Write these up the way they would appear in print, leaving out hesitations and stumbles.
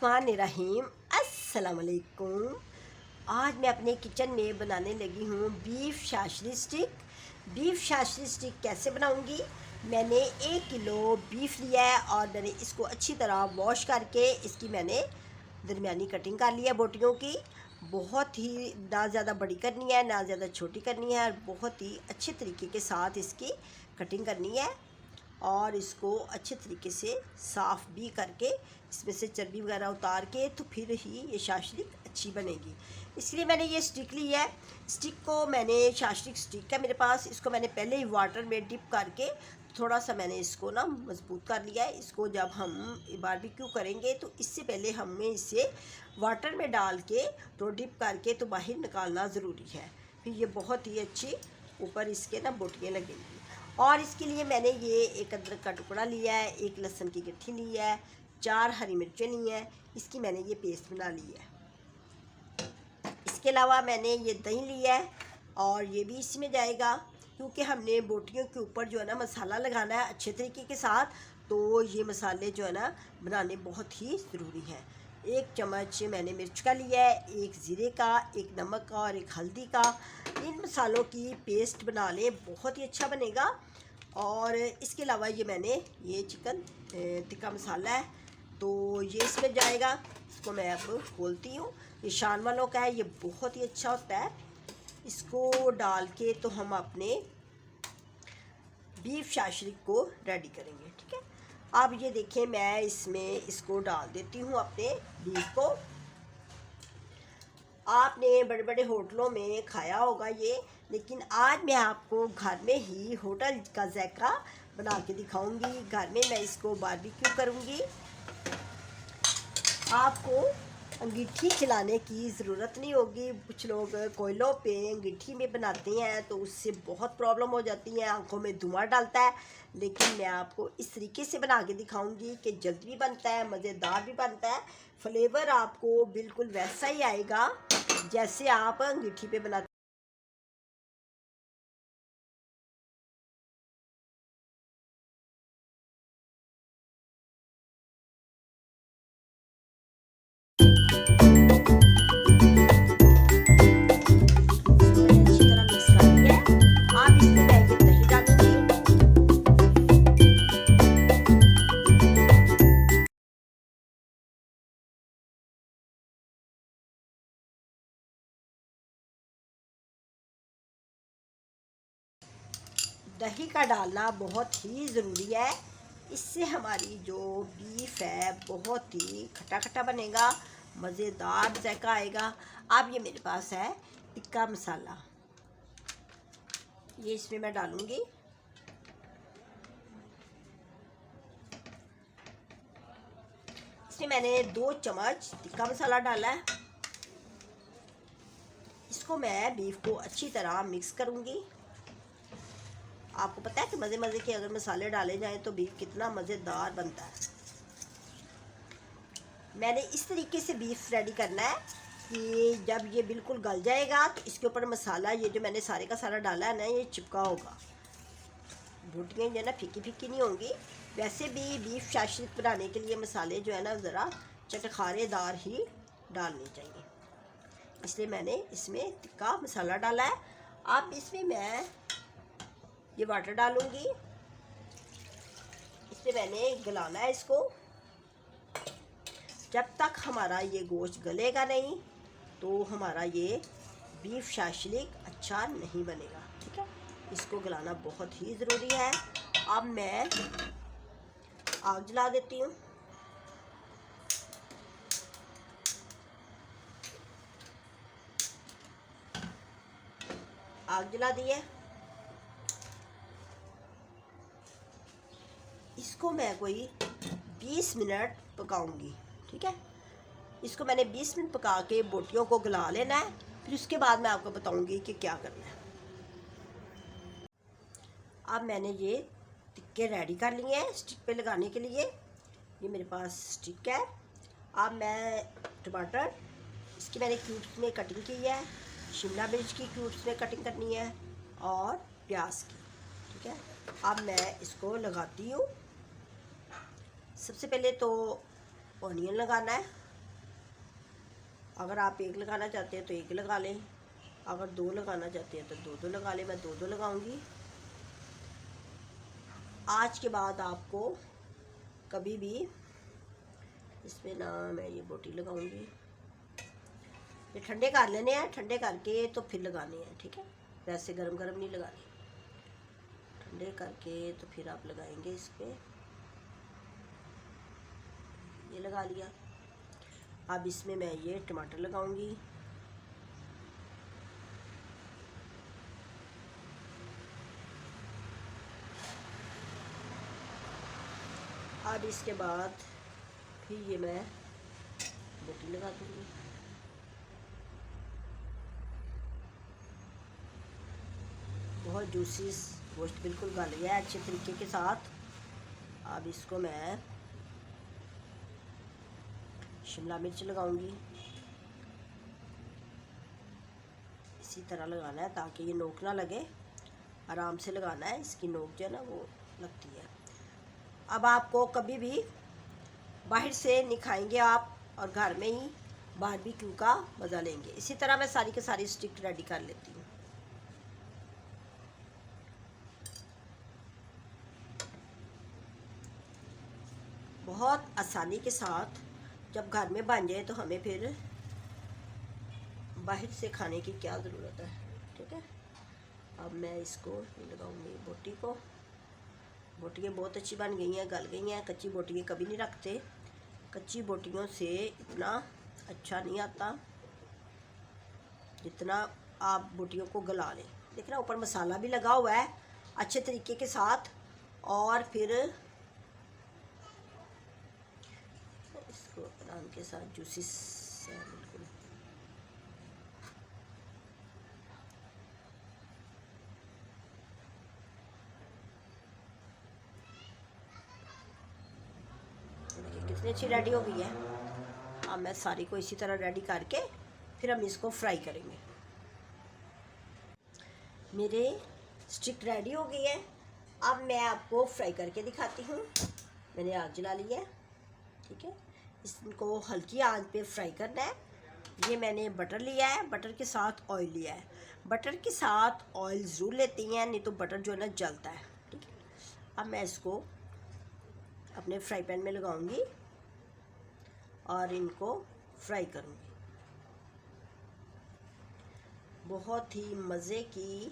बिस्मिल्लाहिर्रहमानिर्रहीम। अस्सलाम वालेकुम। आज मैं अपने किचन में बनाने लगी हूँ बीफ शाशरी स्टिक। बीफ शाशरी स्टिक कैसे बनाऊँगी? मैंने 1 किलो बीफ लिया है और मैंने इसको अच्छी तरह वॉश करके इसकी मैंने दरमियानी कटिंग कर लिया बोटियों की। बहुत ही ना ज़्यादा बड़ी करनी है ना ज़्यादा छोटी करनी है, और बहुत ही अच्छे तरीके के साथ इसकी कटिंग करनी है। और इसको अच्छे तरीके से साफ़ भी करके इसमें से चर्बी वगैरह उतार के तो फिर ही ये शाशरिक अच्छी बनेगी। इसलिए मैंने ये स्टिक ली है। स्टिक को मैंने शाशरिक स्टिक है मेरे पास, इसको मैंने पहले ही वाटर में डिप करके थोड़ा सा मैंने इसको ना मजबूत कर लिया है। इसको जब हम बारबेक्यू करेंगे तो इससे पहले हमें इसे वाटर में डाल के तो डिप करके तो बाहर निकालना ज़रूरी है, फिर ये बहुत ही अच्छी ऊपर इसके ना बोटियाँ लगेंगी। और इसके लिए मैंने ये एक अदरक का टुकड़ा लिया है, एक लहसुन की गट्ठी ली है, 4 हरी मिर्चें ली हैं, इसकी मैंने ये पेस्ट बना ली है। इसके अलावा मैंने ये दही लिया है और ये भी इसमें जाएगा, क्योंकि हमने बोटियों के ऊपर जो है ना मसाला लगाना है अच्छे तरीके के साथ, तो ये मसाले जो है ना बनाने बहुत ही ज़रूरी हैं। 1 चम्मच मैंने मिर्च का लिया है, 1 ज़ीरे का, 1 नमक का और 1 हल्दी का। इन मसालों की पेस्ट बना लें, बहुत ही अच्छा बनेगा। और इसके अलावा ये मैंने ये चिकन टिक्का मसाला है, तो ये इसमें जाएगा। इसको मैं अब खोलती हूँ। ये शान वालों का है, ये बहुत ही अच्छा होता है। इसको डाल के तो हम अपने बीफ शाशरिक को रेडी करेंगे, ठीक है। अब ये देखें, मैं इसमें इसको डाल देती हूँ अपने बीफ को। आपने बड़े बड़े होटलों में खाया होगा ये, लेकिन आज मैं आपको घर में ही होटल का जायका बना के दिखाऊंगी। घर में मैं इसको बारबेक्यू करूंगी। आपको अंगीठी चलाने की ज़रूरत नहीं होगी। कुछ लोग कोयलों पे अंगीठी में बनाते हैं तो उससे बहुत प्रॉब्लम हो जाती है, आंखों में धुआं डालता है। लेकिन मैं आपको इस तरीके से बना के दिखाऊंगी कि जल्दी भी बनता है, मज़ेदार भी बनता है। फ्लेवर आपको बिल्कुल वैसा ही आएगा जैसे आप अंगीठी पे बनाते। अच्छी तरह मिक्स कर लिया है। आप इसमें मैं दही डालूंगी। दही का डालना बहुत ही ज़रूरी है। इससे हमारी जो बीफ है बहुत ही खट्टा खट्टा बनेगा, मज़ेदार जायका आएगा। अब ये मेरे पास है टिक्का मसाला, ये इसमें मैं डालूंगी। इसमें मैंने 2 चम्मच टिक्का मसाला डाला है। इसको मैं बीफ को अच्छी तरह मिक्स करूंगी। आपको पता है कि मज़े मज़े के अगर मसाले डाले जाएं तो बीफ कितना मज़ेदार बनता है। मैंने इस तरीके से बीफ रेडी करना है कि जब ये बिल्कुल गल जाएगा तो इसके ऊपर मसाला, ये जो मैंने सारे का सारा डाला है ना, ये चिपका होगा। बोटियाँ जो है ना फीकी फीकी नहीं होंगी। वैसे भी बीफ शाशरिक बनाने के लिए मसाले जो है ना ज़रा चटखारेदार ही डालने चाहिए, इसलिए मैंने इसमें टिक्का मसाला डाला है। अब इसमें मैं ये वाटर डालूंगी। इसमें मैंने गलाना है इसको। जब तक हमारा ये गोश्त गलेगा नहीं तो हमारा ये बीफ शाशरिक अच्छा नहीं बनेगा, ठीक है। इसको गलाना बहुत ही ज़रूरी है। अब मैं आग जला देती हूँ। आग जला दी है। इसको मैं कोई 20 मिनट पकाऊंगी, ठीक है। इसको मैंने 20 मिनट पका के बोटियों को गला लेना है, फिर उसके बाद मैं आपको बताऊंगी कि क्या करना है। अब मैंने ये टिक्के रेडी कर लिए हैं स्टिक पे लगाने के लिए। ये मेरे पास स्टिक है। अब मैं टमाटर, इसकी मैंने क्यूब्स में कटिंग की है, शिमला मिर्च की क्यूब्स में कटिंग करनी है और प्याज की, ठीक है। अब मैं इसको लगाती हूँ। सबसे पहले तो ऑनियन लगाना है। अगर आप एक लगाना चाहते हैं तो एक लगा लें, अगर दो लगाना चाहते हैं तो दो दो लगा लें। मैं दो दो लगाऊंगी। आज के बाद आपको कभी भी इसमें ना मैं ये बोटी लगाऊंगी। ये ठंडे कर लेने हैं, ठंडे करके तो फिर लगाने हैं, ठीक है। वैसे गरम गरम नहीं लगाने, ठंडे करके तो फिर आप लगाएंगे इस पर। ये लगा लिया। अब इसमें मैं ये टमाटर लगाऊंगी। अब इसके बाद फिर ये मैं बोटी लगा दूंगी। बहुत जूसी गोश्त बिल्कुल गल गया है अच्छे तरीके के साथ। अब इसको मैं शिमला मिर्च लगाऊंगी। इसी तरह लगाना है ताकि ये नोक ना लगे, आराम से लगाना है। इसकी नोक जो है ना वो लगती है। अब आपको कभी भी बाहर से नहीं खाएंगे आप, और घर में ही बारबेक्यू का मज़ा लेंगे। इसी तरह मैं सारी के सारी स्टिक रेडी कर लेती हूँ। बहुत आसानी के साथ जब घर में बन जाए तो हमें फिर बाहर से खाने की क्या ज़रूरत है, ठीक है। अब मैं इसको लगाऊंगी बोटी को। बोटियाँ बहुत अच्छी बन गई हैं, गल गई हैं। कच्ची बोटियाँ कभी नहीं रखते, कच्ची बोटियों से इतना अच्छा नहीं आता जितना आप बोटियों को गला लें। देखना ऊपर मसाला भी लगा हुआ है अच्छे तरीके के साथ। और फिर इसको आराम के साथ जूसी बिल्कुल कितनी अच्छी रेडी हो गई है। अब मैं सारी को इसी तरह रेडी करके फिर हम इसको फ्राई करेंगे। मेरे स्टिक रेडी हो गई है। अब मैं आपको फ्राई करके दिखाती हूँ। मैंने आग जला ली है, ठीक है। इसको हल्की आंच पे फ्राई करना है। ये मैंने बटर लिया है, बटर के साथ ऑयल लिया है। बटर के साथ ऑयल ज़रूर लेती हैं, नहीं तो बटर जो है ना जलता है, ठीक है। अब मैं इसको अपने फ्राई पैन में लगाऊंगी और इनको फ्राई करूंगी। बहुत ही मज़े की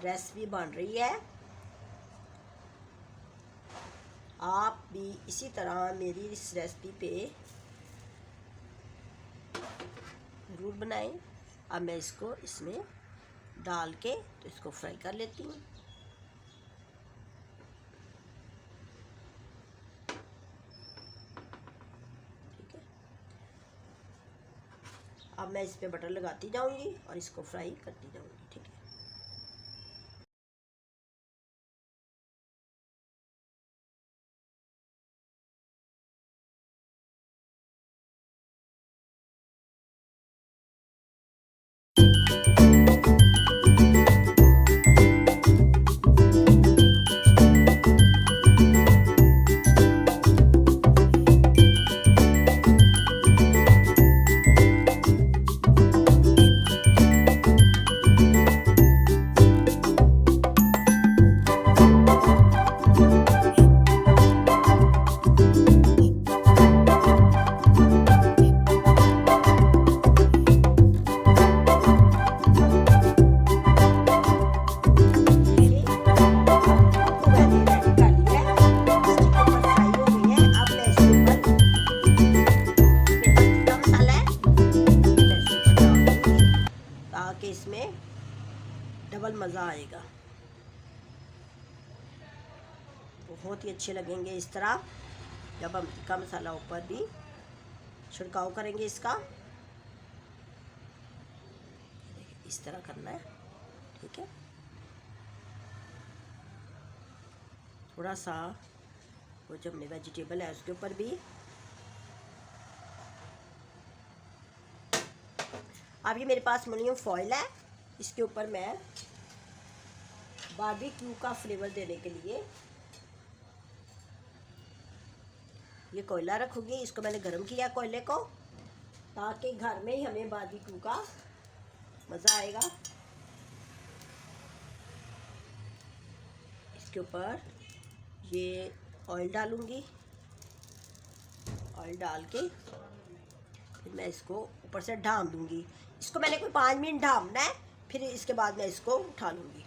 रेसिपी बन रही है। आप भी इसी तरह मेरी इस रेसिपी पे ज़रूर बनाएं। अब मैं इसको इसमें डाल के तो इसको फ्राई कर लेती हूँ। ठीक है, अब मैं इस पे बटर लगाती जाऊंगी और इसको फ्राई करती जाऊंगी, ठीक है। इसमें डबल मज़ा आएगा, बहुत ही अच्छे लगेंगे इस तरह जब हम टिक्का मसाला ऊपर भी छिड़काव करेंगे इसका। इस तरह करना है, ठीक है। थोड़ा सा वो जो अपने वेजिटेबल है उसके ऊपर भी। अब ये मेरे पास एल्युमिनियम फॉइल है, इसके ऊपर मैं बारबेक्यू का फ्लेवर देने के लिए ये कोयला रखूँगी। इसको मैंने गर्म किया कोयले को, ताकि घर में ही हमें बारबेक्यू का मज़ा आएगा। इसके ऊपर ये ऑयल डालूँगी। ऑयल डाल के फिर मैं इसको ऊपर से ढाम दूँगी। इसको मैंने कोई 5 मिनट ढामना है, फिर इसके बाद मैं इसको उठा लूँगी।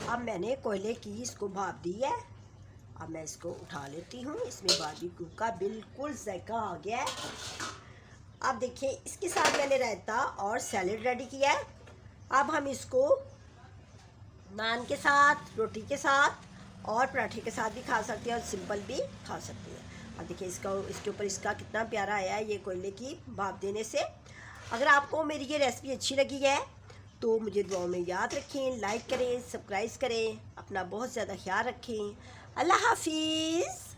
अब मैंने कोयले की इसको भाप दी है। अब मैं इसको उठा लेती हूँ। इसमें बारबेक्यू का बिल्कुल जायका आ गया है। अब देखिए, इसके साथ मैंने रायता और सैलेड रेडी किया है। अब हम इसको नान के साथ, रोटी के साथ और पराठे के साथ भी खा सकते हैं और सिंपल भी खा सकते हैं। अब देखिए इसके ऊपर इसका कितना प्यारा आया है ये कोयले की भाप देने से। अगर आपको मेरी ये रेसिपी अच्छी लगी है तो मुझे दुआओं में याद रखें, लाइक करें, सब्सक्राइब करें, अपना बहुत ज़्यादा ख्याल रखें। अल्लाह हाफिज़।